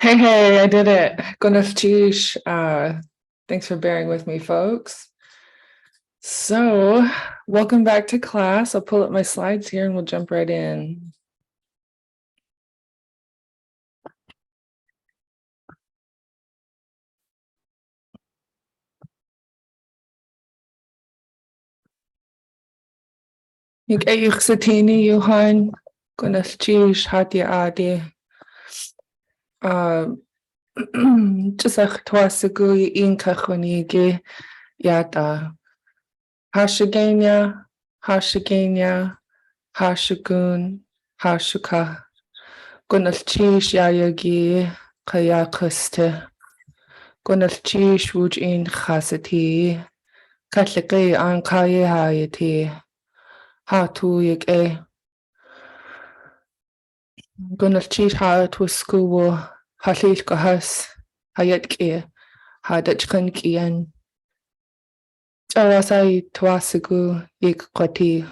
Hey, I did it. Gunaftish. Thanks for bearing with me, folks. So, welcome back to class. I'll pull up my slides here and we'll jump right in. Ik Satini Johan Gunaftish Hati Adi. Jisach Twasigu Inka Khunigi Yata. Hashiganya, Hashiganya, Hashigun, Hashuka. Gunaftish Yayagi Kayakuste. Gunaftish Wujin Khasati. Katliki an Kaye Hayati. Hatu Yik Gunaftish Ha Twisku Halish Gahas Hayatki Hadachkan Kian. Charasai Twasigu Yik Kwati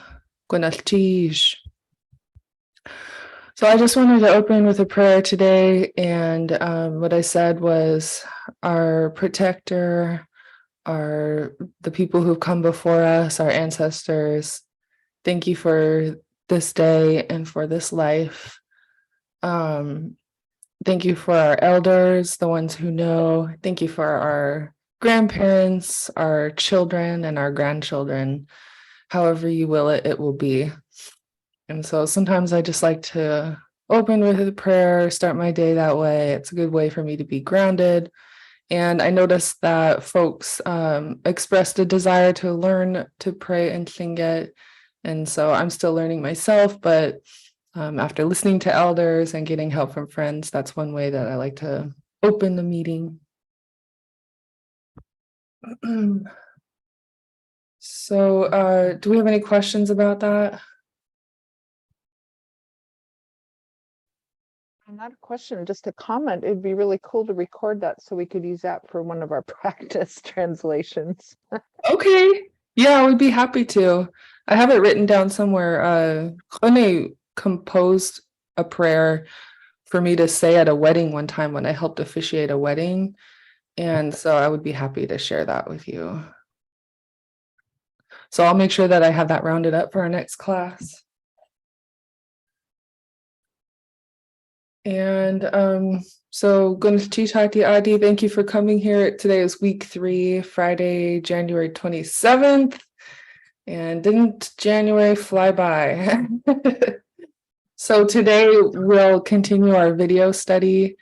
Gunaftish. So I just wanted to open with a prayer today, and what I said was our protector, the people who've come before us, our ancestors. Thank you for this day and for this life. Thank you for our elders, the ones who know. Thank you for our grandparents, our children, and our grandchildren. However you will it, it will be. And so sometimes I just like to open with a prayer, start my day that way. It's a good way for me to be grounded. And I noticed that folks expressed a desire to learn to pray in Tlingit. And so I'm still learning myself, but after listening to elders and getting help from friends, that's one way that I like to open the meeting. So do we have any questions about that? Not a question, just a comment. It'd be really cool to record that so we could use that for one of our practice translations. Okay. Yeah, I would be happy to. I have it written down somewhere. Kone composed a prayer for me to say at a wedding one time when I helped officiate a wedding. And so I would be happy to share that with you. So I'll make sure that I have that rounded up for our next class. And so Gunftitati Adi, thank you for coming here. Today is week 3, Friday, January 27th. And didn't January fly by? So today we'll continue our video study.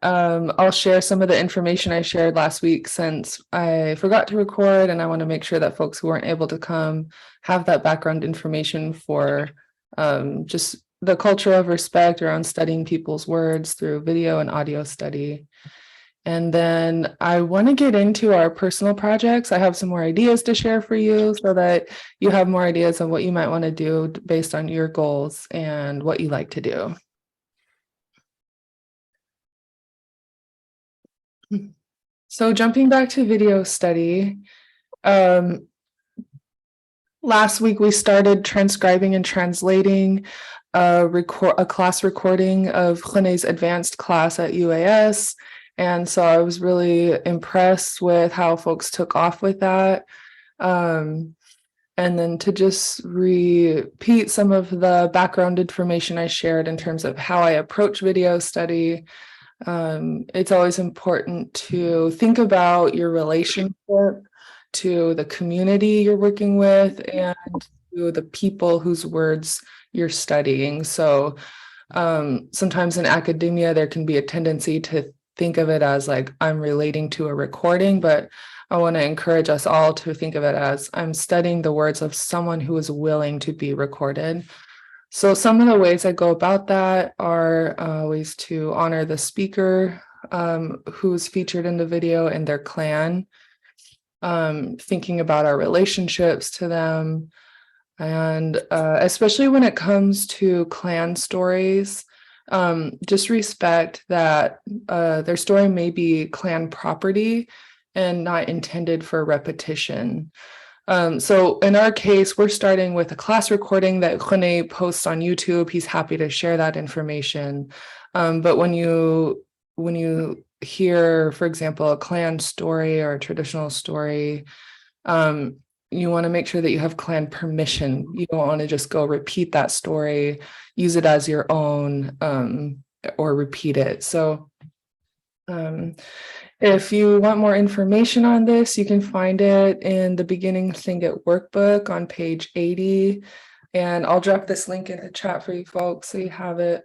I'll share some of the information I shared last week since I forgot to record, and I want to make sure that folks who weren't able to come have that background information for just the culture of respect around studying people's words through video and audio study. And then I want to get into our personal projects. I have some more ideas to share for you so that you have more ideas on what you might want to do based on your goals and what you like to do. So jumping back to video study, last week we started transcribing and translating a class recording of Rene's advanced class at UAS. And so I was really impressed with how folks took off with that. And then to just repeat some of the background information I shared in terms of how I approach video study. It's always important to think about your relationship to the community you're working with and to the people whose words you're studying. So sometimes in academia, there can be a tendency to think of it as like I'm relating to a recording, but I want to encourage us all to think of it as I'm studying the words of someone who is willing to be recorded. So some of the ways I go about that are ways to honor the speaker who's featured in the video and their clan, thinking about our relationships to them, and especially when it comes to clan stories, just respect that their story may be clan property and not intended for repetition. So in our case, we're starting with a class recording that Rene posts on YouTube. He's happy to share that information. But when you when you hear, for example, a clan story or a traditional story, you want to make sure that you have clan permission. You don't want to just go repeat that story, use it as your own, or repeat it. So if you want more information on this, you can find it in the Beginning Tlingit workbook on page 80. And I'll drop this link in the chat for you folks so you have it.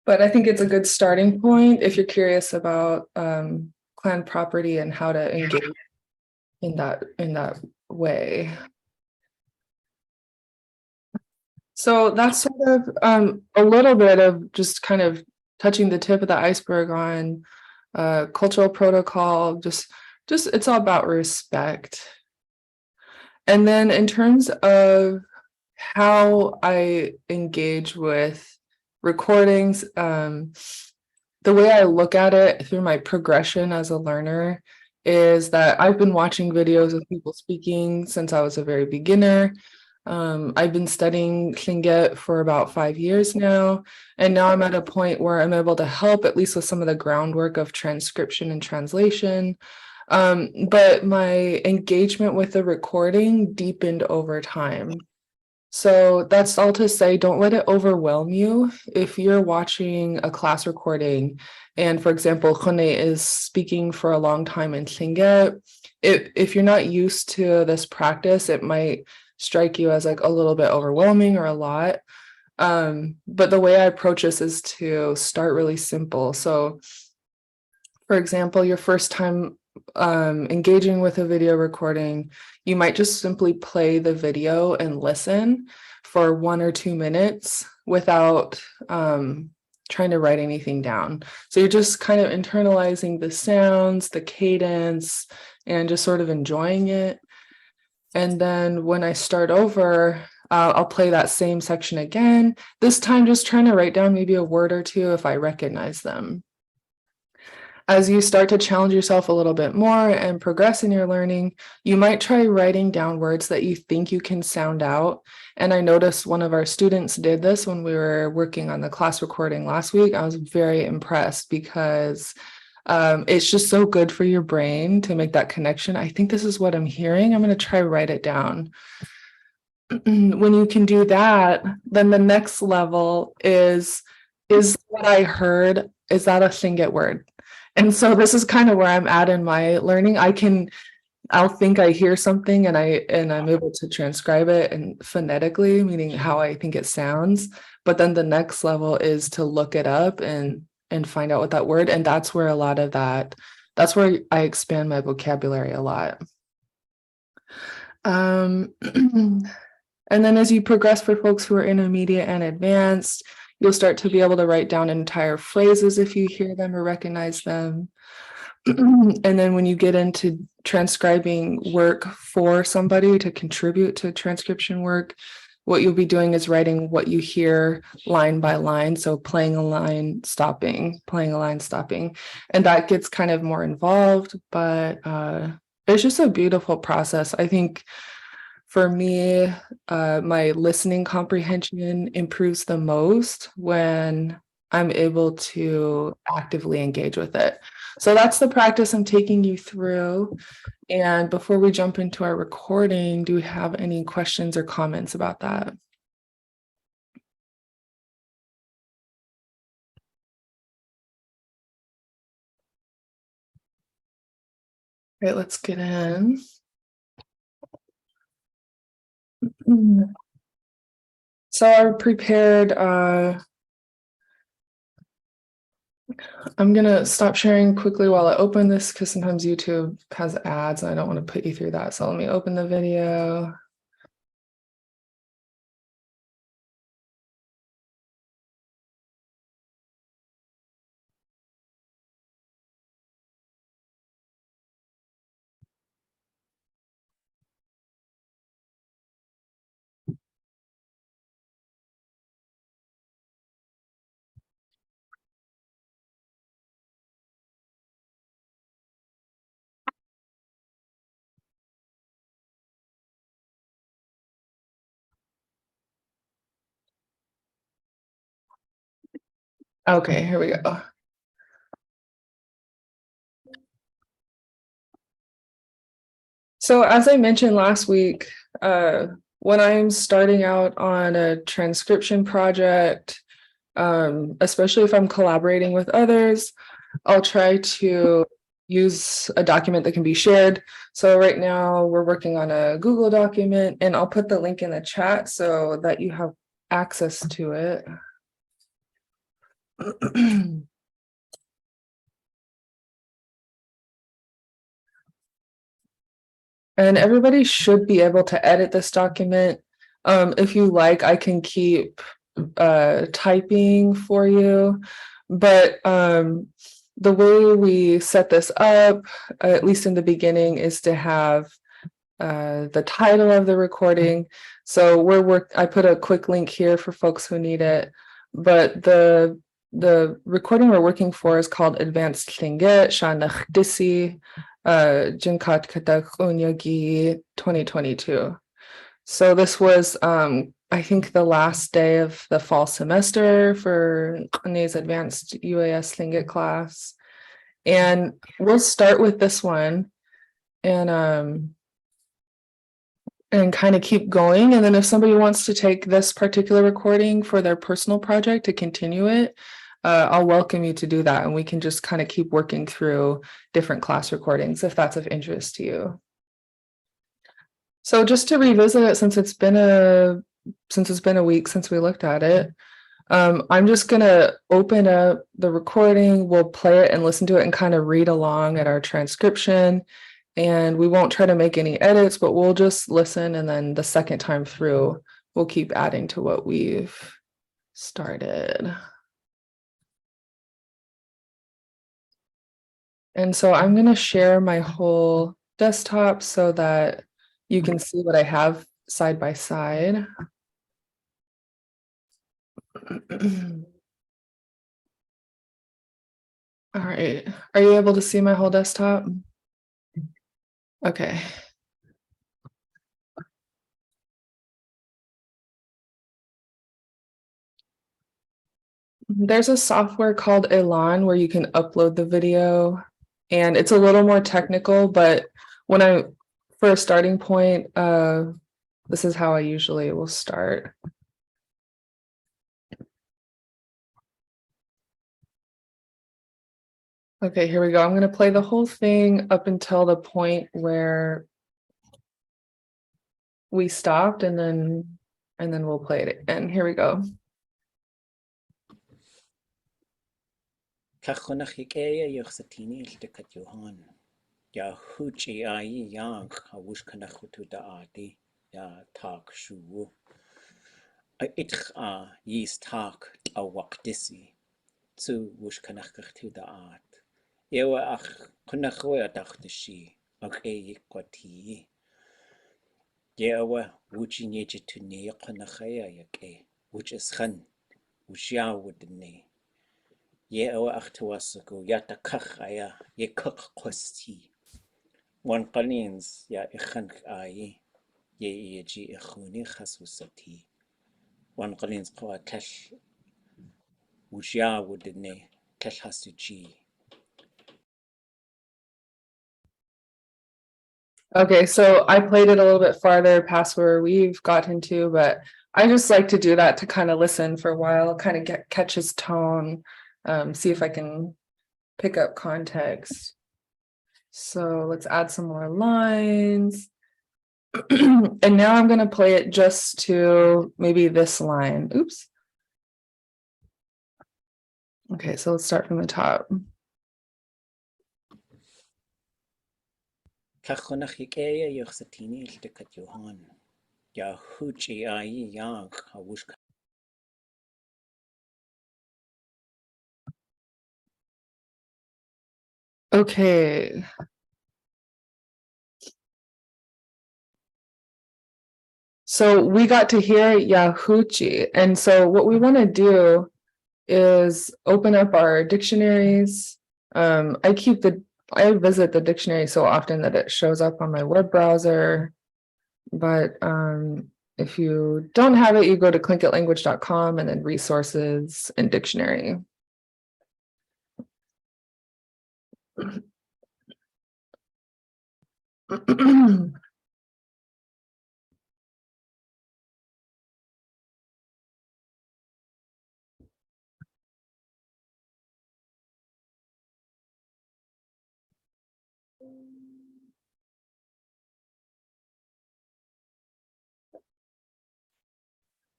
But I think it's a good starting point if you're curious about clan property and how to engage in that way. So that's sort of a little bit of just kind of touching the tip of the iceberg on cultural protocol, just it's all about respect. And then in terms of how I engage with recordings, the way I look at it through my progression as a learner is that I've been watching videos of people speaking since I was a very beginner. I've been studying Tlingit for about 5 years now, and now I'm at a point where I'm able to help at least with some of the groundwork of transcription and translation. But my engagement with the recording deepened over time. So that's all to say, don't let it overwhelm you. If you're watching a class recording and, for example, Khone is speaking for a long time in Tlingit, if you're not used to this practice, it might strike you as like a little bit overwhelming or a lot. But the way I approach this is to start really simple. So, for example, your first time engaging with a video recording, you might just simply play the video and listen for 1 or 2 minutes without trying to write anything down. So you're just kind of internalizing the sounds, the cadence, and just sort of enjoying it. And then when I start over, I'll play that same section again, this time just trying to write down maybe a word or two if I recognize them. As you start to challenge yourself a little bit more and progress in your learning, you might try writing down words that you think you can sound out. And I noticed one of our students did this when we were working on the class recording last week. I was very impressed because it's just so good for your brain to make that connection. I think this is what I'm hearing. I'm going to try write it down. When you can do that, then the next level is what I heard, is that a Tlingit word? And so this is kind of where I'm at in my learning. I'll think I hear something and I'm able to transcribe it and phonetically, meaning how I think it sounds. But then the next level is to look it up and find out what that word, and that's where that's where I expand my vocabulary a lot. And then as you progress for folks who are intermediate and advanced, you'll start to be able to write down entire phrases if you hear them or recognize them. And then when you get into transcribing work for somebody to contribute to transcription work, what you'll be doing is writing what you hear line by line. So playing a line, stopping, playing a line, stopping. And that gets kind of more involved, but it's just a beautiful process. I think for me, my listening comprehension improves the most when I'm able to actively engage with it. So that's the practice I'm taking you through. And before we jump into our recording, do we have any questions or comments about that? All right, let's get in. So I prepared, I'm gonna stop sharing quickly while I open this because sometimes YouTube has ads and I don't want to put you through that. So let me open the video. Okay, here we go. So as I mentioned last week, when I'm starting out on a transcription project, especially if I'm collaborating with others, I'll try to use a document that can be shared. So right now we're working on a Google document, and I'll put the link in the chat so that you have access to it. And everybody should be able to edit this document. If you like, I can keep typing for you, but the way we set this up, at least in the beginning, is to have the title of the recording. So I put a quick link here for folks who need it, but the recording we're working for is called Advanced Tlingit T'aawáḳ Dísi Jinkat Katak Unyagi 2022. So this was I think the last day of the fall semester for Khne's advanced UAS Tlingit class. And we'll start with this one and kind of keep going. And then if somebody wants to take this particular recording for their personal project to continue it, I'll welcome you to do that. And we can just kind of keep working through different class recordings if that's of interest to you. So just to revisit it, since it's been a week since we looked at it, I'm just gonna open up the recording, we'll play it and listen to it and kind of read along at our transcription. And we won't try to make any edits, but we'll just listen, and then the second time through, we'll keep adding to what we've started. And so I'm going to share my whole desktop so that you can see what I have side by side. All right. Are you able to see my whole desktop? Okay. There's a software called Elan where you can upload the video, and it's a little more technical, but for a starting point, this is how I usually will start. Okay, here we go. I'm going to play the whole thing up until the point where we stopped, and then we'll play it again. Here we go. Yahoo yang hawush kanachutu daadi ya tak shuwu. Itch yis tak T'aawáḳ Dísi zu wush kanachutu daad. Yewa ach kunachoya dachtishi ach kwati. Yewa wuchi nieje tu ne kunachaya yake wuch is khan wuch ya wudne. Yewa ach tuwasago yata kachaya ye kach kosti. One qalins ya ikhank ayi ye eji ikhuni khasusati. One qalins qawa kash wujya wudne kash hasuji. Okay, so I played it a little bit farther past where we've gotten to, but I just like to do that to kind of listen for a while, kind of catch his tone, see if I can pick up context. So let's add some more lines. And now I'm going to play it just to maybe this line. Oops. Okay, so let's start from the top. Kachonachikeya yoxatini iltikat Johan. Yahoo ayi yang hawush. Okay. So we got to hear Yahuchi. And so what we want to do is open up our dictionaries. I visit the dictionary so often that it shows up on my web browser. But if you don't have it, you go to clinkitlanguage.com and then resources and dictionary.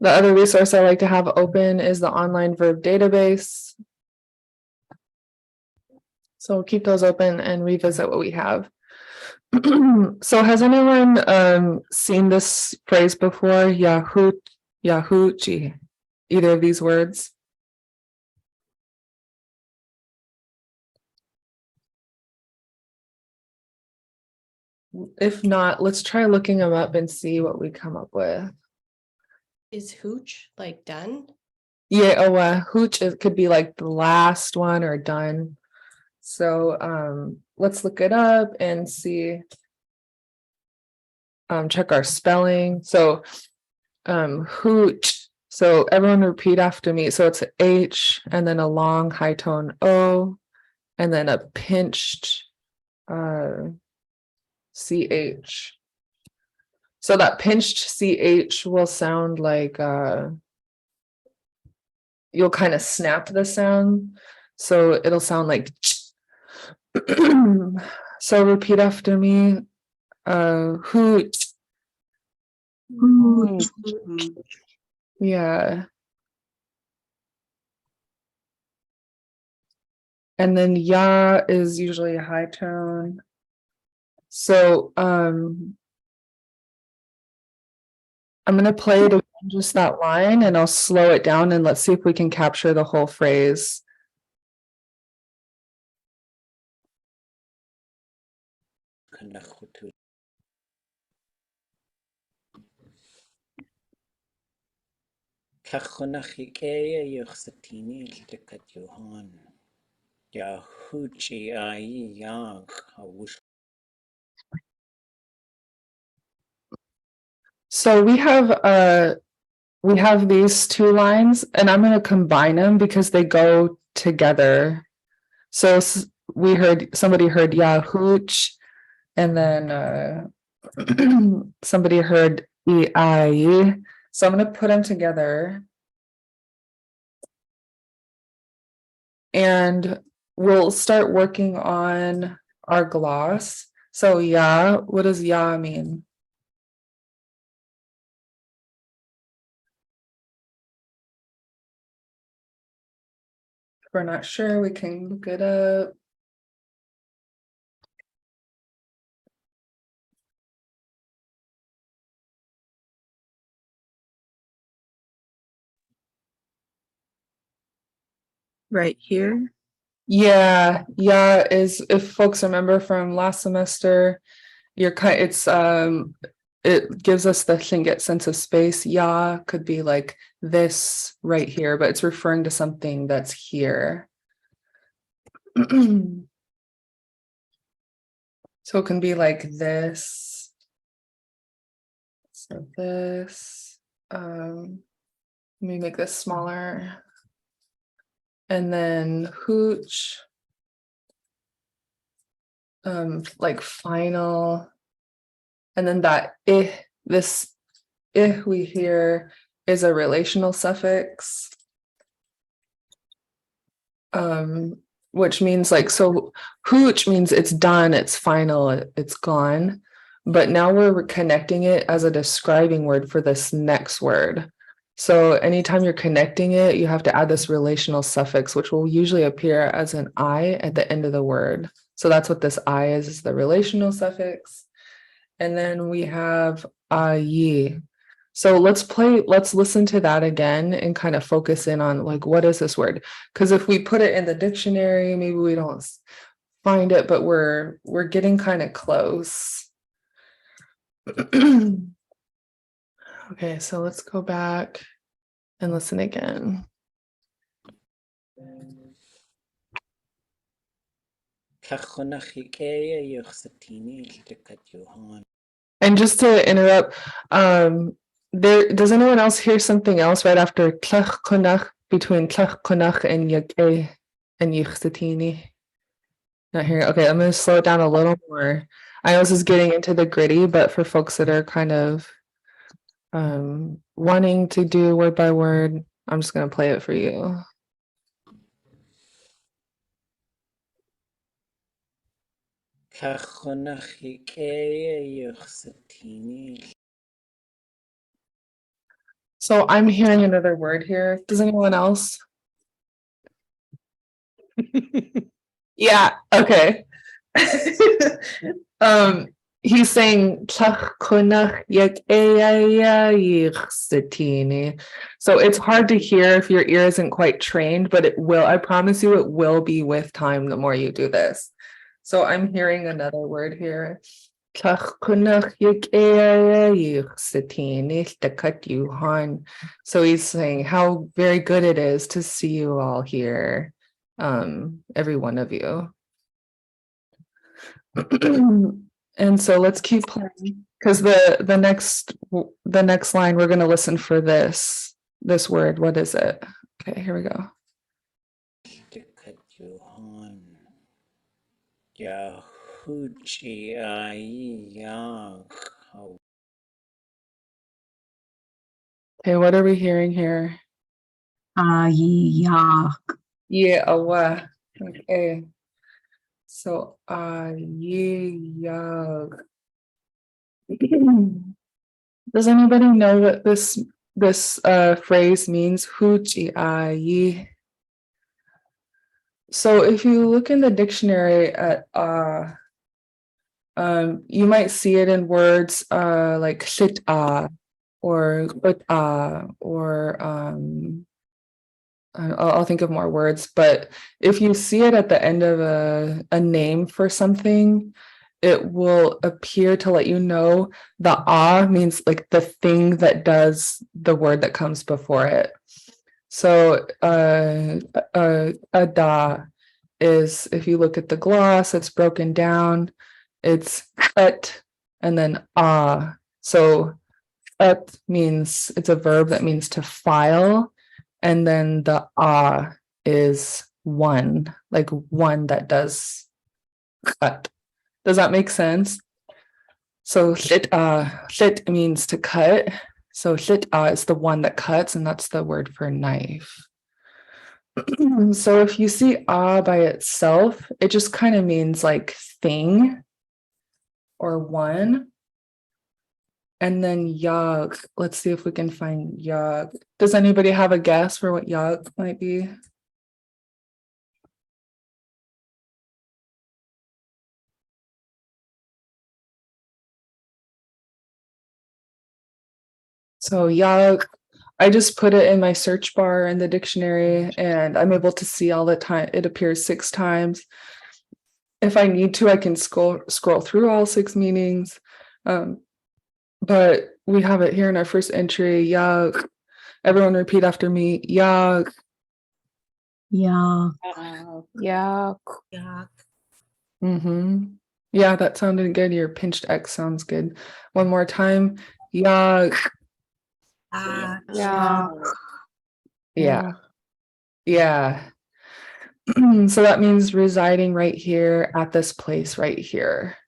The other resource I like to have open is the online verb database. So we'll keep those open and revisit what we have. So has anyone seen this phrase before? Yahoo, either of these words? If not, let's try looking them up and see what we come up with. Is hooch like done? Yeah, hooch, it could be like the last one or done. So let's look it up and see. Check our spelling. So hooch. So everyone repeat after me. So it's H and then a long high tone O and then a pinched CH. So that pinched CH will sound like you'll kind of snap the sound. So it'll sound like so repeat after me. Hooch. Hooch. Yeah. And then ya is usually a high tone. So I'm gonna play it again, just that line, and I'll slow it down and let's see if we can capture the whole phrase. So we have these two lines, and I'm going to combine them because they go together. So somebody heard Yahooch, and then somebody heard I. So I'm going to put them together. And we'll start working on our gloss. So ya, what does ya mean? If we're not sure, we can look it up. Right here. Yeah, is, if folks remember from last semester, it gives us the Tlingit sense of space. Ya could be like this right here, but it's referring to something that's here. So it can be like this. So this, let me make this smaller. And then hooch, like final. And then that this we hear is a relational suffix. Which means like, so hooch means it's done, it's final, it's gone. But now we're connecting it as a describing word for this next word. So anytime you're connecting it, you have to add this relational suffix, which will usually appear as an I at the end of the word. So that's what this I is the relational suffix. And then we have ayi. So let's listen to that again and kind of focus in on like, what is this word? Because if we put it in the dictionary, maybe we don't find it, but we're getting kind of close. Okay, so let's go back and listen again. And just to interrupt, does anyone else hear something else right after tlach konach, between tlach konach and yake and yichtatini? Not hearing. Okay, I'm going to slow it down a little more. I know this is getting into the gritty, but for folks that are kind of wanting to do word by word, I'm just going to play it for you. So I'm hearing another word here. Does anyone else? Yeah, okay. He's saying so it's hard to hear if your ear isn't quite trained, but it will, I promise you, it will be with time the more you do this. So I'm hearing another word here. So he's saying how very good it is to see you all here, every one of you. And so let's keep playing because the next line we're going to listen for this word. What is it? Okay, here we go. Okay, what are we hearing here? Yeah. Yeah, okay. So yeah. Does anybody know what this phrase means? Huchi ayi. So if you look in the dictionary at you might see it in words like shit or I'll think of more words, but if you see it at the end of a name for something, it will appear to let you know the means like the thing that does the word that comes before it. So a da is, if you look at the gloss, it's broken down. It's et and then So et means, it's a verb that means to file. And then the is one, like one that does cut. Does that make sense? So shit means to cut. So shit is the one that cuts, and that's the word for knife. So if you see by itself, it just kind of means like thing or one. And then yag, let's see if we can find yag. Does anybody have a guess for what yag might be? So yag, I just put it in my search bar in the dictionary and I'm able to see all the time. It appears 6 times. If I need to, I can scroll through all 6 meanings. But we have it here in our first entry, yag. Everyone repeat after me, yag. Yeah. Yeah. Mm-hmm. Yeah, that sounded good. Your pinched X sounds good. One more time, yag. Yeah. Yeah. Yeah. So that means residing right here at this place right here.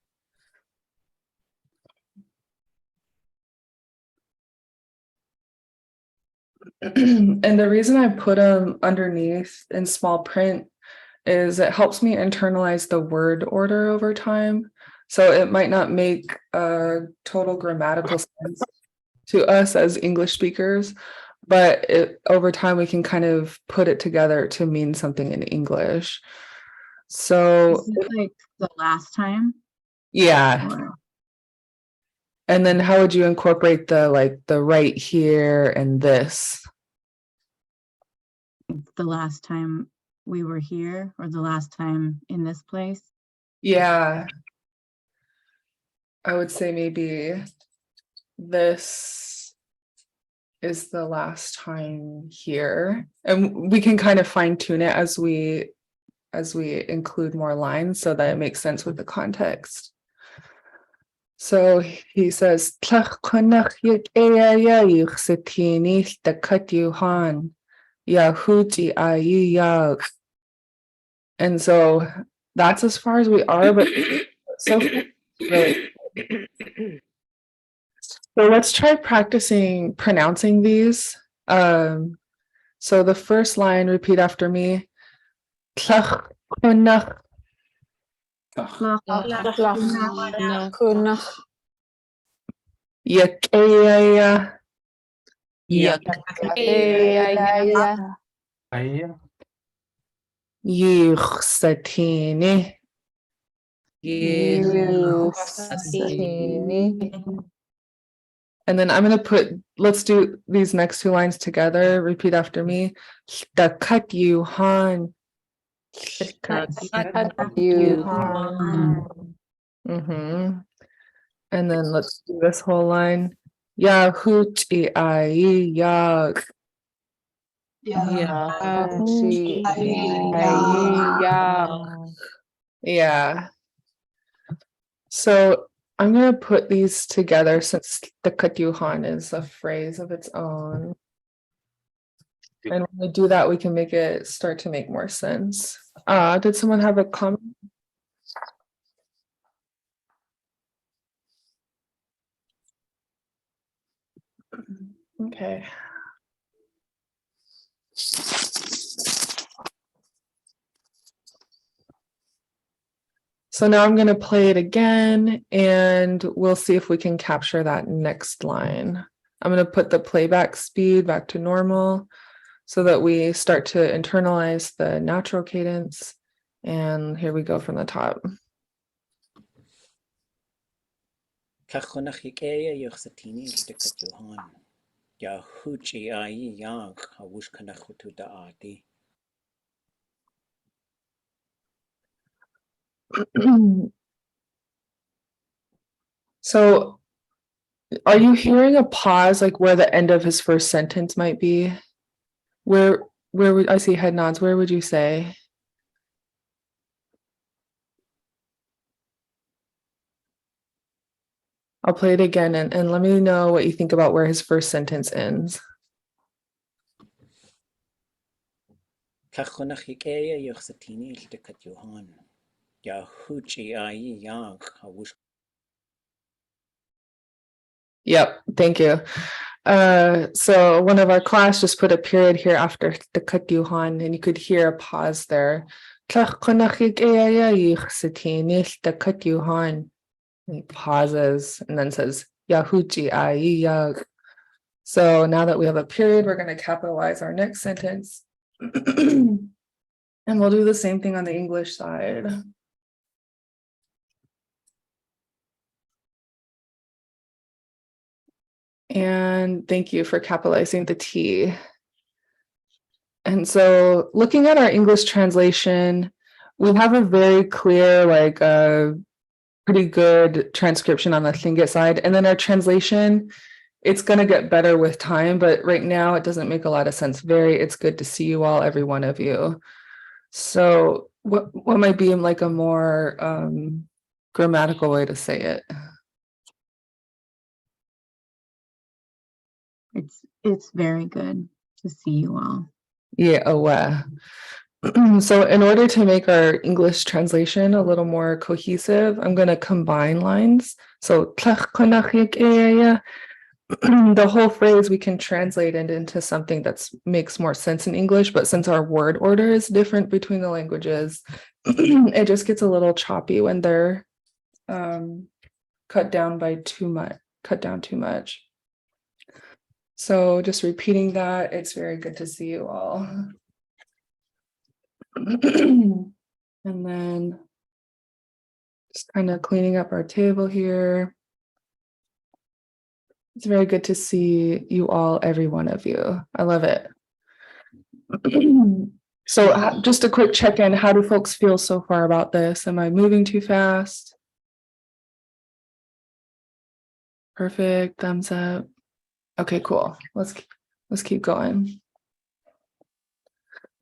And the reason I put them underneath in small print is it helps me internalize the word order over time. So it might not make a total grammatical sense to us as English speakers, but over time we can kind of put it together to mean something in English. So Is it like the last time? yeah. Or And then how would you incorporate the right here and this? the last time we were here, or the last time in this place? Yeah. I would say maybe this is the last time here. And we can kind of fine tune it as we include more lines so that it makes sense with the context. So he says, and so that's as far as we are, but so really. So let's try practicing pronouncing these. So the first line, repeat after me. T'aawáḳ Yahoo Yuxatini. And then I'm going to let's do these next two lines together. Repeat after me. T'aawáḳ Mm-hmm. And then let's do this whole line. Yahoo T'aawáḳ. Yeah. So I'm going to put these together since the katyuhan is a phrase of its own. And when we do that, we can make it start to make more sense. Did someone have a comment? Okay. So now I'm going to play it again, and we'll see if we can capture that next line. I'm going to put the playback speed back to normal so that we start to internalize the natural cadence. And here we go from the top. So are you hearing a pause, like where the end of his first sentence might be? Where would I see head nods? Where would you say? I'll play it again and let me know what you think about where his first sentence ends. Yep, thank you. So one of our class just put a period here after the katyuhan, and you could hear a pause there. He pauses and then says Yahoo. So now that we have a period, we're going to capitalize our next sentence. And we'll do the same thing on the English side. And thank you for capitalizing the T. And so looking at our English translation, we have a very clear, like pretty good transcription on the Tlingit side. And then our translation, it's going to get better with time, but right now it doesn't make a lot of sense. It's good to see you all, every one of you. So what might be like a more grammatical way to say it? It's very good to see you all. Yeah, so in order to make our English translation a little more cohesive, I'm going to combine lines. So the whole phrase we can translate it into something that makes more sense in English, but since our word order is different between the languages, it just gets a little choppy when they're cut down too much. So just repeating that, it's very good to see you all. And then just kind of cleaning up our table here. It's very good to see you all, every one of you. I love it. So just a quick check-in. How do folks feel so far about this? Am I moving too fast? Perfect. Thumbs up. Okay, cool. Let's keep going.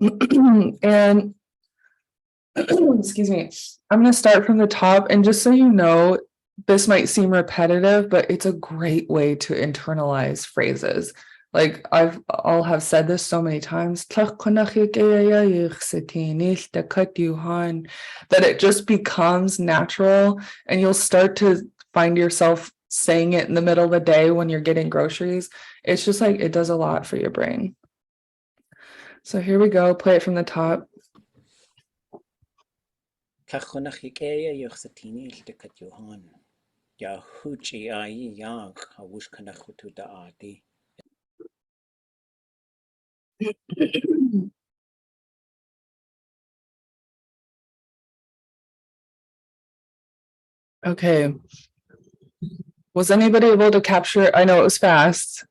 And excuse me, I'm going to start from the top, and just so you know, this might seem repetitive, but it's a great way to internalize phrases. Like I'll have said this so many times, that it just becomes natural, and you'll start to find yourself saying it in the middle of the day when you're getting groceries. It's just like it does a lot for your brain. So here we go, play it from the top. Okay. Was anybody able to capture? I know it was fast.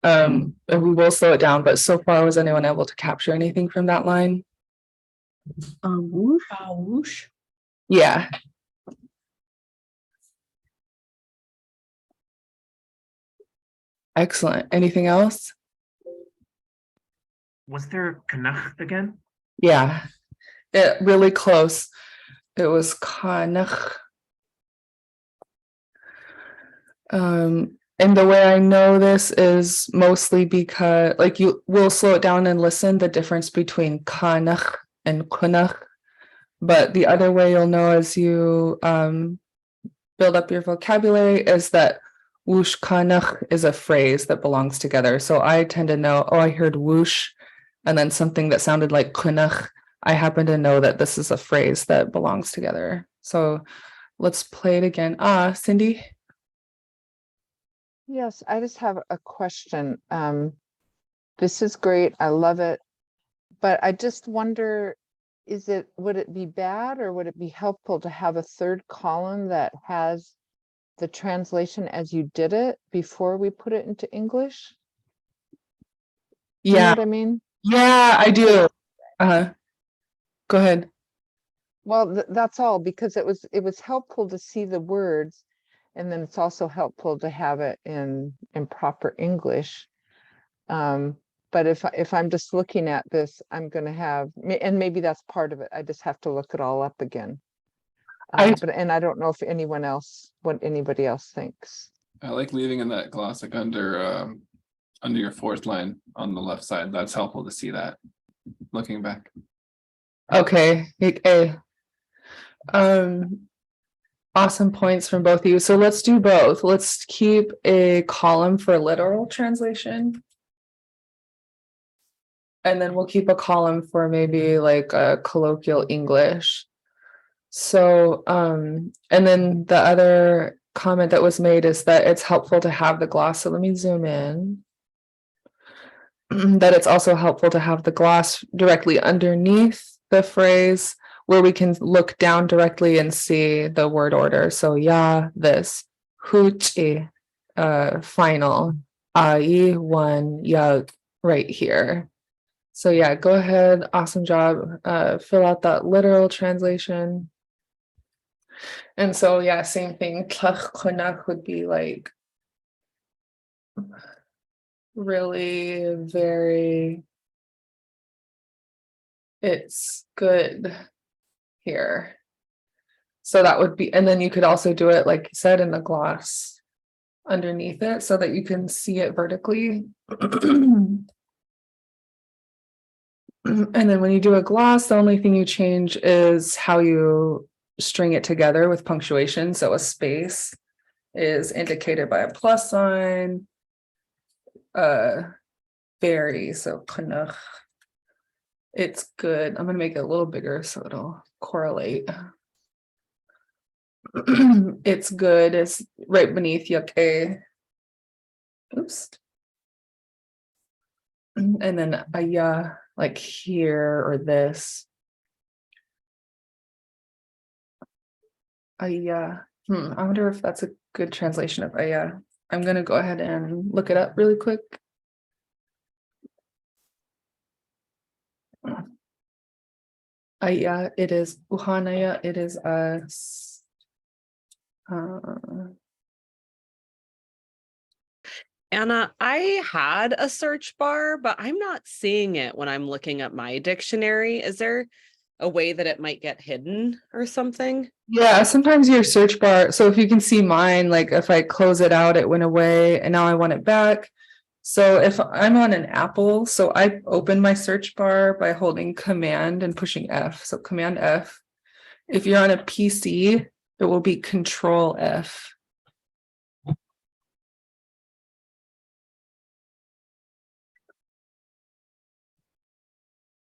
And we will slow it down, but so far, was anyone able to capture anything from that line? Whoosh. Whoosh. Yeah. Excellent. Anything else? Was there Kanach again? Yeah. It really close. It was kanach. And the way I know this is mostly because, like, you will slow it down and listen the difference between kanach and kunach. But the other way you'll know as you build up your vocabulary is that whoosh kanach is a phrase that belongs together. So I tend to know, oh, I heard whoosh, and then something that sounded like kunach. I happen to know that this is a phrase that belongs together. So let's play it again. Cindy? Yes, I just have a question. This is great. I love it. But I just wonder, would it be bad or would it be helpful to have a third column that has the translation as you did it before we put it into English? You know Yeah. what I mean? Yeah, I do. Go ahead. Well, that's all, because it was helpful to see the words, and then it's also helpful to have it in proper English. But if I'm just looking at this, I'm going to have, and maybe that's part of it. I just have to look it all up again. And I don't know if what anybody else thinks. I like leaving in that glossic under your fourth line on the left side. That's helpful to see that looking back. Okay. Awesome points from both of you. So let's do both. Let's keep a column for literal translation. And then we'll keep a column for maybe like a colloquial English. So, and then the other comment that was made is that it's helpful to have the gloss. So let me zoom in. That it's also helpful to have the gloss directly underneath the phrase, where we can look down directly and see the word order. So this, huchi, final, ai, one, right here. So yeah, go ahead. Awesome job. Fill out that literal translation. And so yeah, same thing. Tlach kunach would be like really very, it's good here. So that would be, and then you could also do it, like you said, in the gloss underneath it so that you can see it vertically. And then when you do a gloss, the only thing you change is how you string it together with punctuation. So a space is indicated by a plus sign. Very, so kunach. It's good. I'm going to make it a little bigger so it'll correlate. It's good. It's right beneath yake. Oops. And then aya, like here or this. Aya. I wonder if that's a good translation of aya. I'm going to go ahead and look it up really quick. Aya, it is uhanaya, it is us. Anna, I had a search bar, but I'm not seeing it when I'm looking at my dictionary. Is there a way that it might get hidden or something? Yeah, sometimes your search bar, so if you can see mine, like if I close it out, it went away and now I want it back. So if I'm on an Apple, so I open my search bar by holding Command and pushing F. So Command F. If you're on a PC, it will be Control F.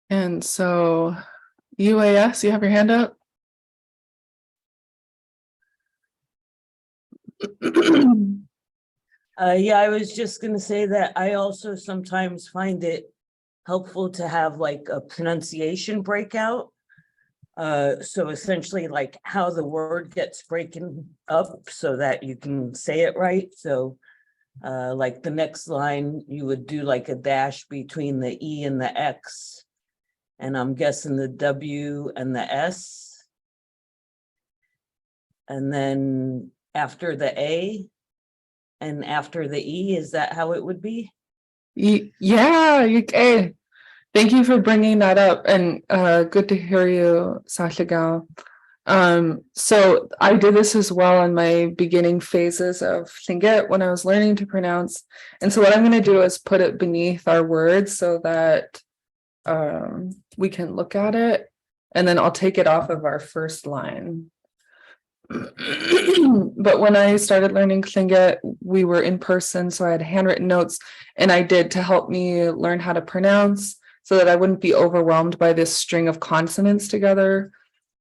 And so UAS, you have your hand up? Yeah, I was just gonna say that I also sometimes find it helpful to have like a pronunciation breakout. So essentially like how the word gets breaking up so that you can say it right. So like the next line, you would do like a dash between the E and the X. And I'm guessing the W and the S. And then after the A and after the E, is that how it would be? Yeah, okay. Thank you for bringing that up, and good to hear you, Sasha. So I did this as well in my beginning phases of Tlingit when I was learning to pronounce. And so what I'm going to do is put it beneath our words so that we can look at it, and then I'll take it off of our first line. But when I started learning Tlingit, we were in person, so I had handwritten notes, and I did to help me learn how to pronounce so that I wouldn't be overwhelmed by this string of consonants together.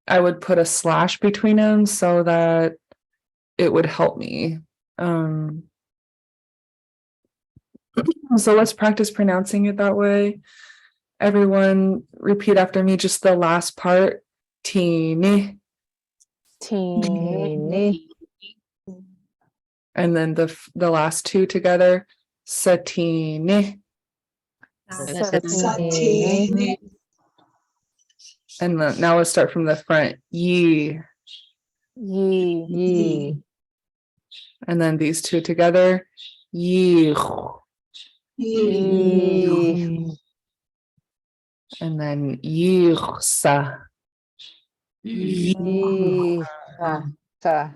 I would put a slash between them so that it would help me. So let's practice pronouncing it that way. Everyone repeat after me, just the last part. Teeny. Teeny. And then the last two together. Satini. Satini. And now let's start from the front. Ye. Ye. And then these two together. Ye. Ye. And then yirsa. Ye. Sa.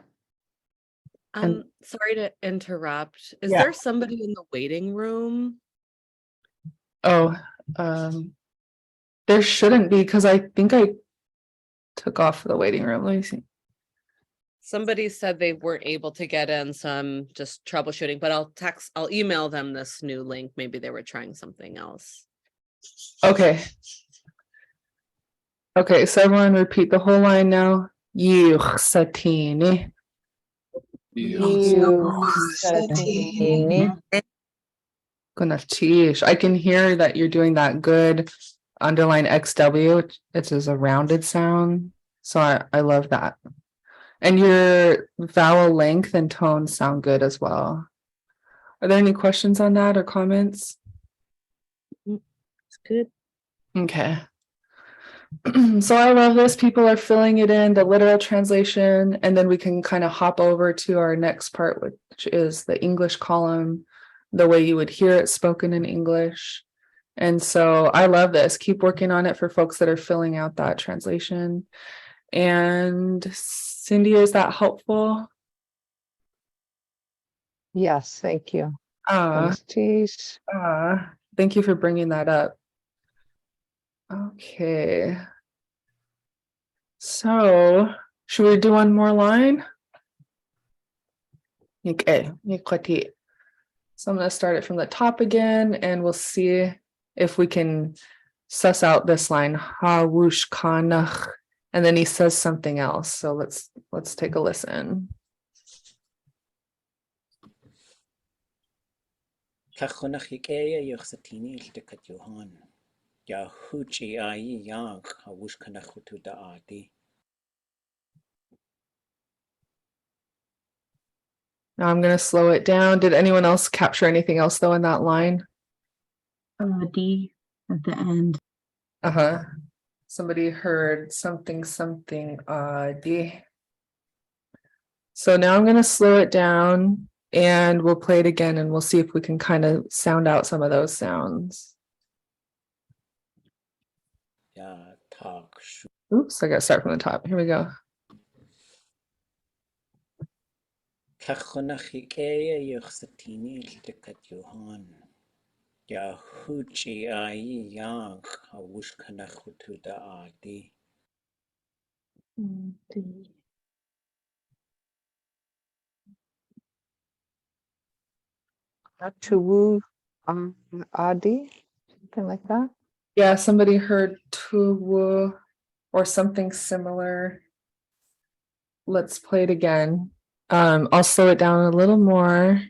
Sorry to interrupt. Is Yeah. there somebody in the waiting room? Oh, there shouldn't be, because I think I took off the waiting room. Let me see. Somebody said they weren't able to get in, so I'm just troubleshooting, but I'll email them this new link. Maybe they were trying something else. Okay. Okay, so everyone repeat the whole line now. Yirsatini. Satini. Gonachish. I can hear that you're doing that good underline XW. It's just a rounded sound. So I love that. And your vowel length and tone sound good as well. Are there any questions on that or comments? It's good. Okay. So I love this. People are filling it in, the literal translation, and then we can kind of hop over to our next part, which is the English column, the way you would hear it spoken in English. And so I love this. Keep working on it for folks that are filling out that translation. And Cindy, is that helpful? Yes, thank you. Thank you for bringing that up. Okay. So should we do one more line? Okay. So I'm going to start it from the top again, and we'll see if we can suss out this line. Hawush kanach. And then he says something else. So let's take a listen. Kachonach yikeya yochsatini iltekat yohan. Yahuchi ayi yang hawush kanachutu daadi. Now I'm going to slow it down. Did anyone else capture anything else though in that line? D at the end. Somebody heard something D. So now I'm going to slow it down and we'll play it again and we'll see if we can kind of sound out some of those sounds. Oops, I got to start from the top. Here we go. Kachonach yikeya yochsatini iltekat yohan. Yahoo Yang Awush Kanahutu Daadi. Tuwu Adi, something like that. Yeah, somebody heard tu or something similar. Let's play it again. I'll slow it down a little more.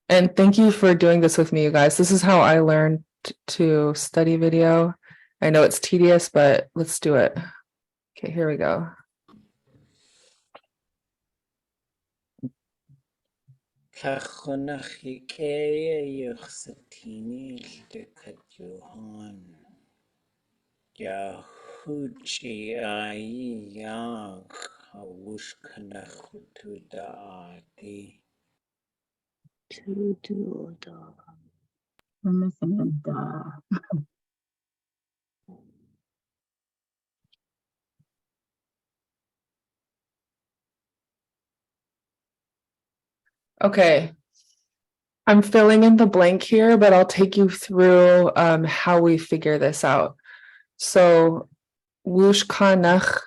And thank you for doing this with me, you guys. This is how I learned to study video. I know it's tedious, but let's do it. Okay, here we go. Kachonachike Yoxatini Dekajuhan. Yahuchi Yang Awush Kanahutu Daadi. We're missing a duh. Okay. I'm filling in the blank here, but I'll take you through how we figure this out. So Wush Kanach,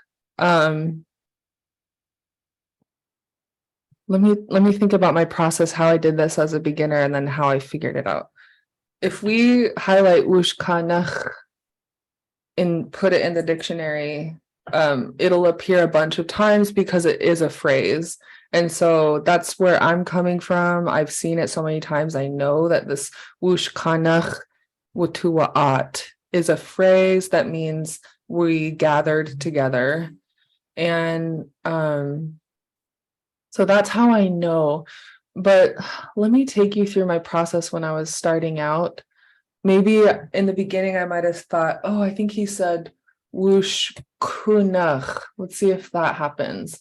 let me think about my process, how I did this as a beginner and then how I figured it out. If we highlight Wush Kanach and put it in the dictionary, it'll appear a bunch of times because it is a phrase. And so that's where I'm coming from. I've seen it so many times. I know that this wush kanach wutuwa'at is a phrase that means we gathered together. And so that's how I know. But let me take you through my process when I was starting out. Maybe in the beginning, I might have thought, oh, I think he said wush kunach. Let's see if that happens.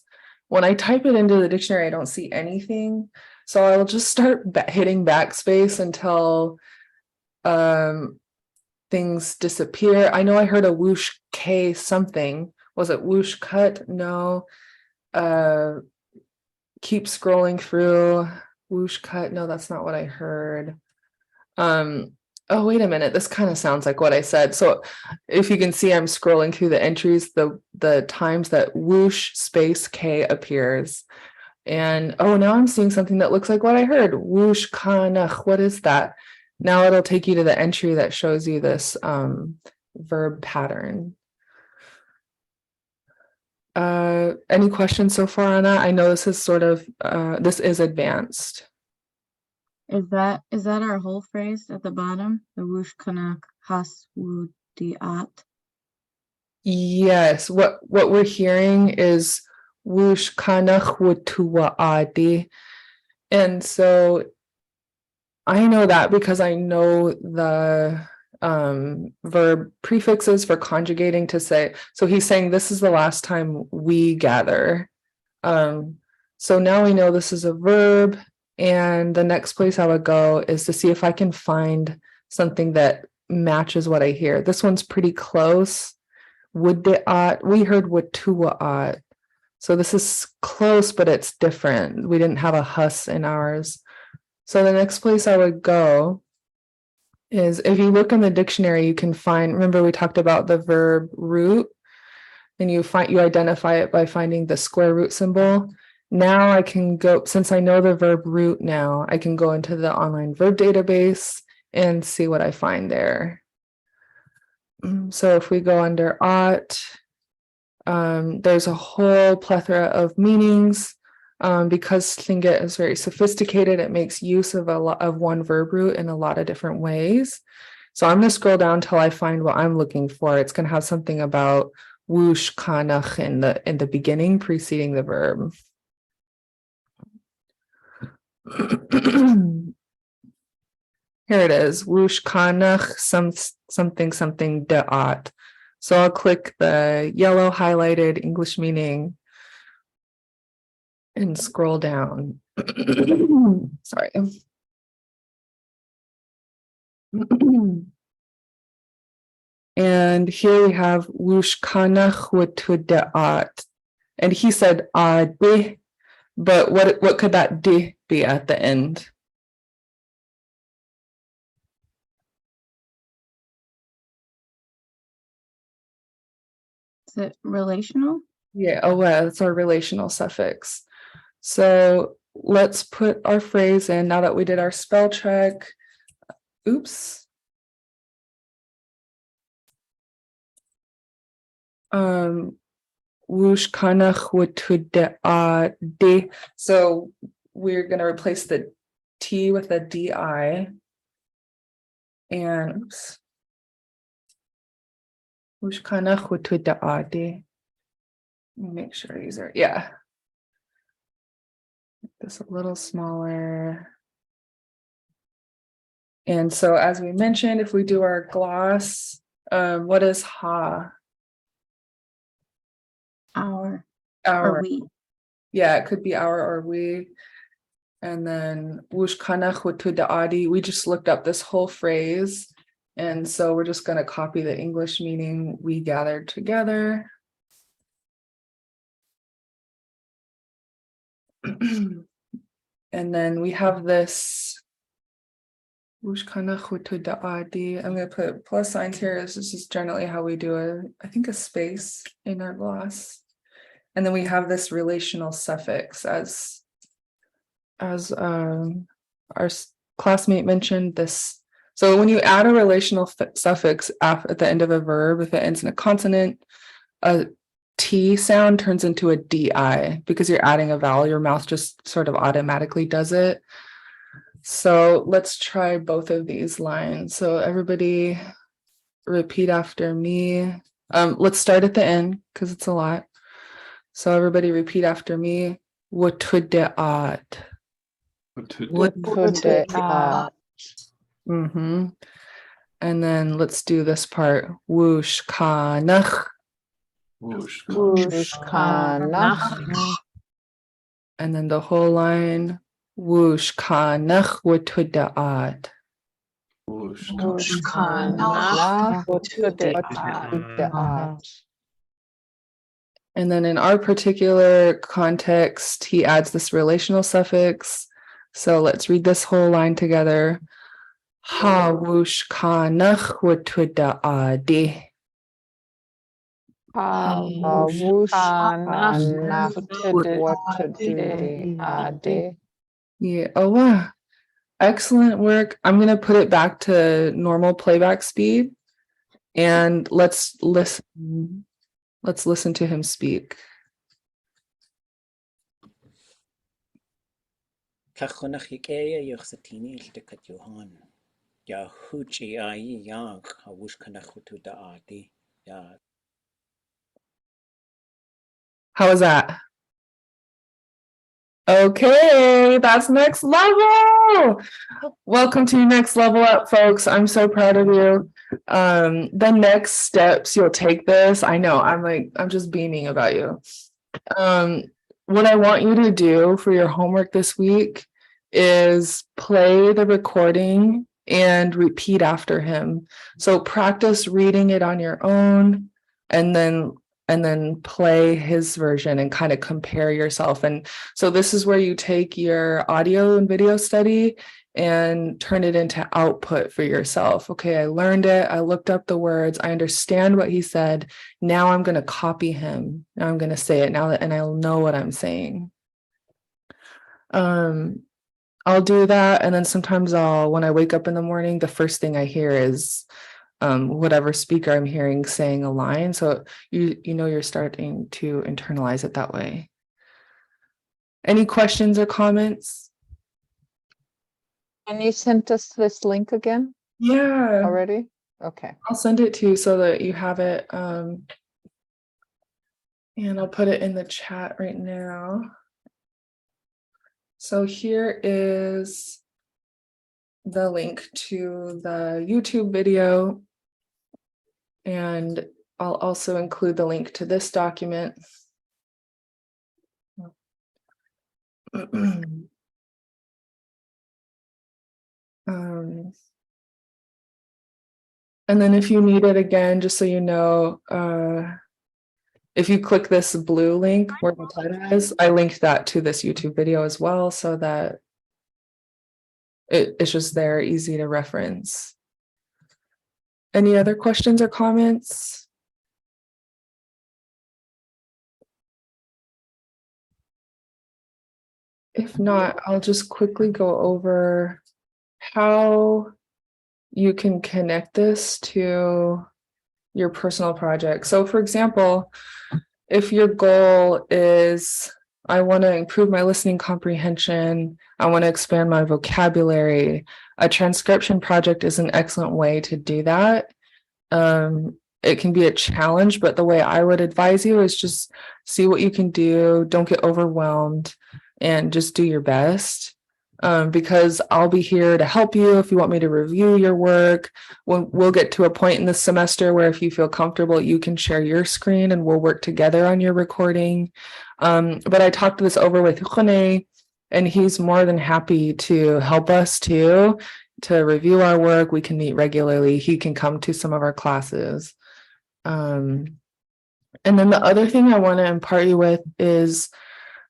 When I type it into the dictionary, I don't see anything. So I'll just start hitting backspace until things disappear. I know I heard a whoosh K something. Was it whoosh cut? No. Keep scrolling through. Whoosh cut. No, that's not what I heard. Oh, wait a minute. This kind of sounds like what I said. So if you can see, I'm scrolling through the entries, the times that whoosh space K appears. And oh, now I'm seeing something that looks like what I heard. Whoosh kanach. What is that? Now it'll take you to the entry that shows you this verb pattern. Any questions so far on that? I know this is sort of this is advanced. Is that our whole phrase at the bottom? The wush kanak has wudiat. Yes, what we're hearing is wush kanach wutuwa'adi. And so I know that because I know the verb prefixes for conjugating to say, so he's saying this is the last time we gather. So now we know this is a verb, and the next place I would go is to see if I can find something that matches what I hear. This one's pretty close. Wudiat, we heard wutuwa'at. So this is close, but it's different. We didn't have a hus in ours. So the next place I would go is if you look in the dictionary, you can find, remember we talked about the verb root, and you identify it by finding the square root symbol. Now I can go, since I know the verb root now, I can go into the online verb database and see what I find there. So if we go under ought, there's a whole plethora of meanings. Because Tlingit is very sophisticated, it makes use of one verb root in a lot of different ways. So I'm going to scroll down till I find what I'm looking for. It's going to have something about whoosh kanach in the beginning preceding the verb. Here it is, whoosh kanach something da'at. So I'll click the yellow highlighted English meaning and scroll down. Sorry. And here we have whoosh kanach wutudaat. And he said di, but what could that di be at the end? Is it relational? Yeah, oh well, it's our relational suffix. So let's put our phrase in now that we did our spell check. Oops. Whoosh kanach de. So we're gonna replace the T with a DI. And oops. Whoosh kanach de. Make sure these are, yeah. Make this a little smaller. And so as we mentioned, if we do our gloss, what is ha? Our Our, or we? yeah, it could be our or we. And then wush kanach adi, we just looked up this whole phrase. And so we're just going to copy the English meaning, we gathered together. And then we have this wush kanach adi. I'm going to put plus signs here. This is generally how we do it. I think a space in our gloss. And then we have this relational suffix as our classmate mentioned this. So when you add a relational suffix at the end of a verb, if it ends in a consonant, a T sound turns into a DI because you're adding a vowel. Your mouth just sort of automatically does it. So let's try both of these lines. So everybody repeat after me. Let's start at the end because it's a lot. So everybody repeat after me. Watudeat. Mm-hmm. And then let's do this part. Whoosh kanach. Whoosh. And then the whole line. Whoosh kanach watudeat. Whoosh. And then in our particular context, he adds this relational suffix. So let's read this whole line together. Ha whoosh kanach watudeat. Yeah. Oh wow. Excellent work. I'm gonna put it back to normal playback speed. And let's listen. Let's listen to him speak. Kachonach Ikea Yoxatini Iltikat Johan. Yahuchi Ai Yang Hawush Kanachutu Daati. Ya. How was that? Okay, that's next level. Welcome to Next Level Up, folks. I'm so proud of you. The next steps you'll take this. I know, I'm just beaming about you. What I want you to do for your homework this week is play the recording and repeat after him. So practice reading it on your own and then play his version and kind of compare yourself. And so this is where you take your audio and video study and turn it into output for yourself. Okay, I learned it. I looked up the words. I understand what he said. Now I'm going to copy him. Now I'm going to say it now that, and I'll know what I'm saying. I'll do that. And then sometimes when I wake up in the morning, the first thing I hear is whatever speaker I'm hearing saying a line. So you know you're starting to internalize it that way. Any questions or comments? And you sent us this link again Yeah. already? Okay. I'll send it to you so that you have it. And I'll put it in the chat right now. So here is the link to the YouTube video. And I'll also include the link to this document. And then if you need it again, just so you know, if you click this blue link where the title is, I linked that to this YouTube video as well, so that it's just there, easy to reference. Any other questions or comments? If not, I'll just quickly go over how you can connect this to your personal project. So for example, if your goal is, I want to improve my listening comprehension, I want to expand my vocabulary, a transcription project is an excellent way to do that. It can be a challenge, but the way I would advise you is just see what you can do, don't get overwhelmed, and just do your best. Because I'll be here to help you if you want me to review your work. We'll get to a point in the semester where if you feel comfortable, you can share your screen and we'll work together on your recording. But I talked this over with Rene, and he's more than happy to help us too, to review our work. We can meet regularly. He can come to some of our classes. And then the other thing I want to impart you with is,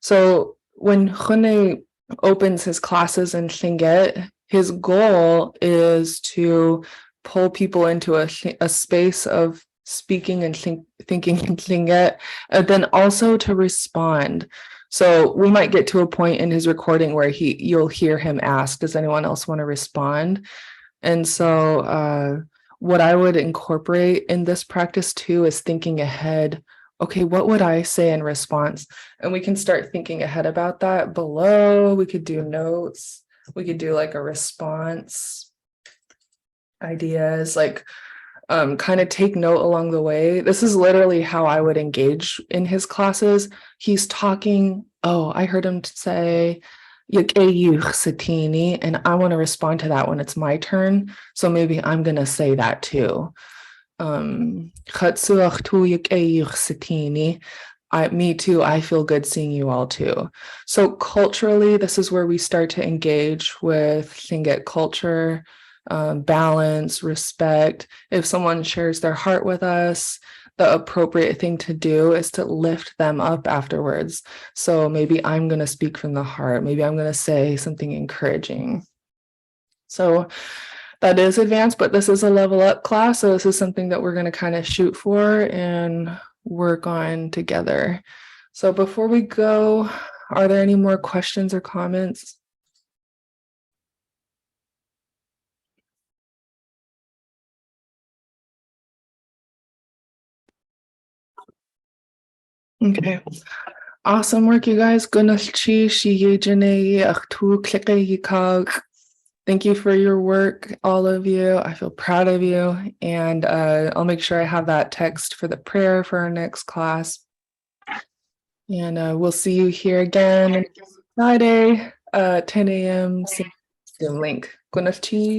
so when Rene opens his classes in Tlingit, his goal is to pull people into a space of speaking and thinking in Tlingit, and then also to respond. So we might get to a point in his recording where you'll hear him ask, does anyone else want to respond? And so what I would incorporate in this practice too is thinking ahead. Okay, what would I say in response? And we can start thinking ahead about that below. We could do notes. We could do like a response ideas, like kind of take note along the way. This is literally how I would engage in his classes. He's talking. Oh, I heard him say, Satini, and I want to respond to that when it's my turn. So maybe I'm going to say that too. Me too, I feel good seeing you all too. So culturally, this is where we start to engage with Tlingit culture, balance, respect. If someone shares their heart with us, the appropriate thing to do is to lift them up afterwards. So maybe I'm going to speak from the heart. Maybe I'm going to say something encouraging. So that is advanced, but this is a level up class. So this is something that we're going to kind of shoot for and work on together. So before we go, are there any more questions or comments? Okay. Awesome work, you guys. Thank you for your work, all of you. I feel proud of you. And I'll make sure I have that text for the prayer for our next class. And we'll see you here again Friday, 10 a.m. Zoom link. Sheesh.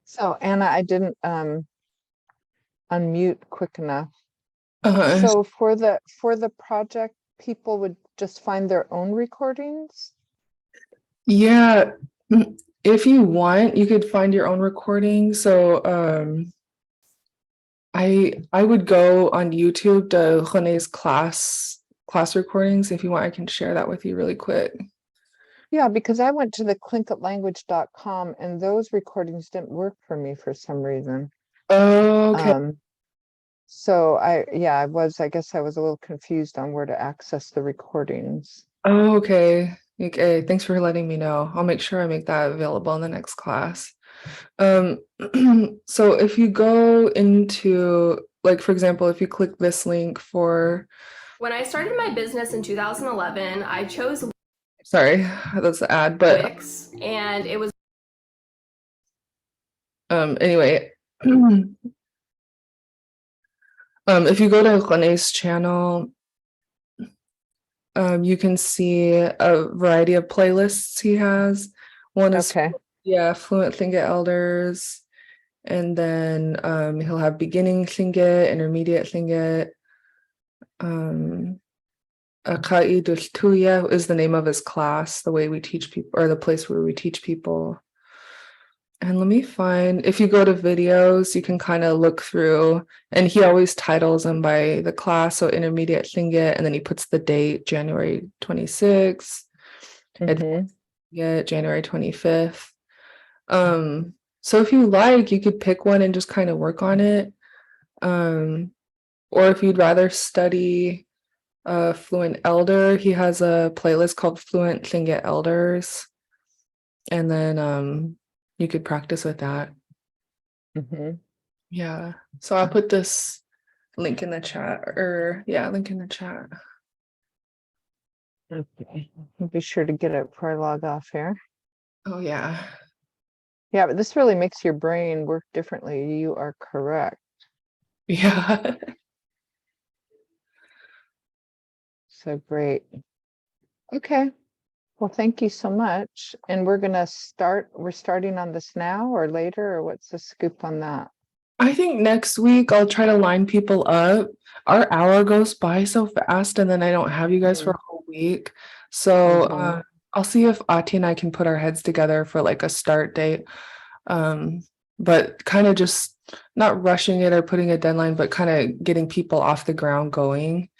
So Anna, I didn't unmute quick enough. So for the project, people would just find their own recordings? Yeah, if you want, you could find your own recording. So I would go on YouTube to Rene's class recordings. If you want, I can share that with you really quick. Yeah, because I went to the clinkitlanguage.com and those recordings didn't work for me for some reason. Okay. So I guess I was a little confused on where to access the recordings. Okay. Thanks for letting me know. I'll make sure I make that available in the next class. So if you go into, like, for example, if you click this link for. When I started my business in 2011, I chose Sorry, that's the ad, but Wix, and it was anyway. If you go to Rene's channel, you can see a variety of playlists he has. One is Fluent Tlingit Elders, and then he'll have beginning Tlingit, intermediate Tlingit. Aqaidul Tuya is the name of his class, the way we teach people, or the place where we teach people. And let me find, if you go to videos, you can kind of look through, and he always titles them by the class. So intermediate Tlingit, and then he puts the date, January 26th, Mhm. January 25th. So if you like, you could pick one and just kind of work on it. Or if you'd rather study Fluent Elder, he has a playlist called Fluent Tlingit Elders. And then you could practice with that. Mhm. Yeah. So I'll put this link in the chat, or yeah, link in the chat. Okay. I'll be sure to get it before I log off here. Oh yeah. Yeah, but this really makes your brain work differently. You are correct. Yeah. So great. Okay. Well, thank you so much. And we're starting on this now or later, or what's the scoop on that? I think next week I'll try to line people up. Our hour goes by so fast, and then I don't have you guys for a whole week. So Mhm. I'll see if Ati and I can put our heads together for like a start date. But kind of just not rushing it or putting a deadline, but kind of getting people off the ground going.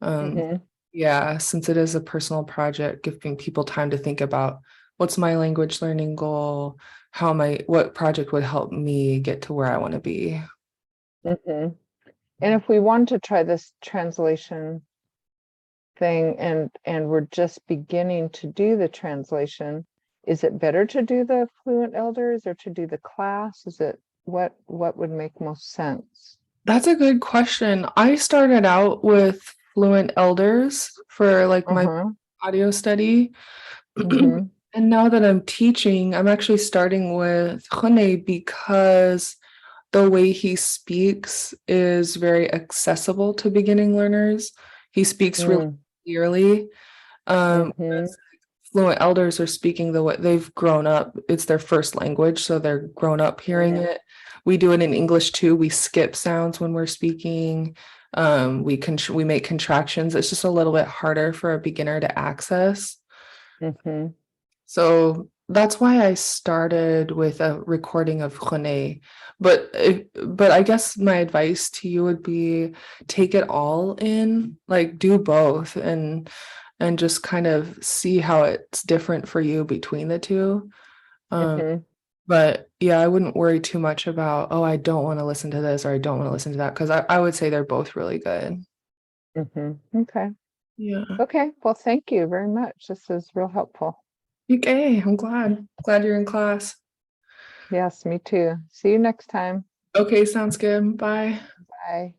Mhm. Yeah, since it is a personal project, giving people time to think about what's my language learning goal, what project would help me get to where I want to be. Mhm. And if we want to try this translation thing and we're just beginning to do the translation, is it better to do the Fluent Elders or to do the class? Is it what would make most sense? That's a good question. I started out with Fluent Elders for like my Uh-huh. audio study. Mhm. And now that I'm teaching, I'm actually starting with Khone because the way he speaks is very accessible to beginning learners. He speaks really Mm. clearly. Mhm. Whereas Fluent Elders are speaking the way they've grown up. It's their first language, so they're grown up hearing it. We do it in English too. We skip sounds when we're speaking. We make contractions. It's just a little bit harder for a beginner to access. Mhm. So that's why I started with a recording of Khone. But I guess my advice to you would be take it all in, like do both and just kind of see how it's different for you between the two. Mhm. But yeah, I wouldn't worry too much about, oh, I don't want to listen to this or I don't want to listen to that, because I would say they're both really good. Mhm. Okay. Yeah. Okay. Well, thank you very much. This is real helpful. Okay, I'm glad you're in class. Yes, me too. See you next time. Okay, sounds good. Bye. Bye.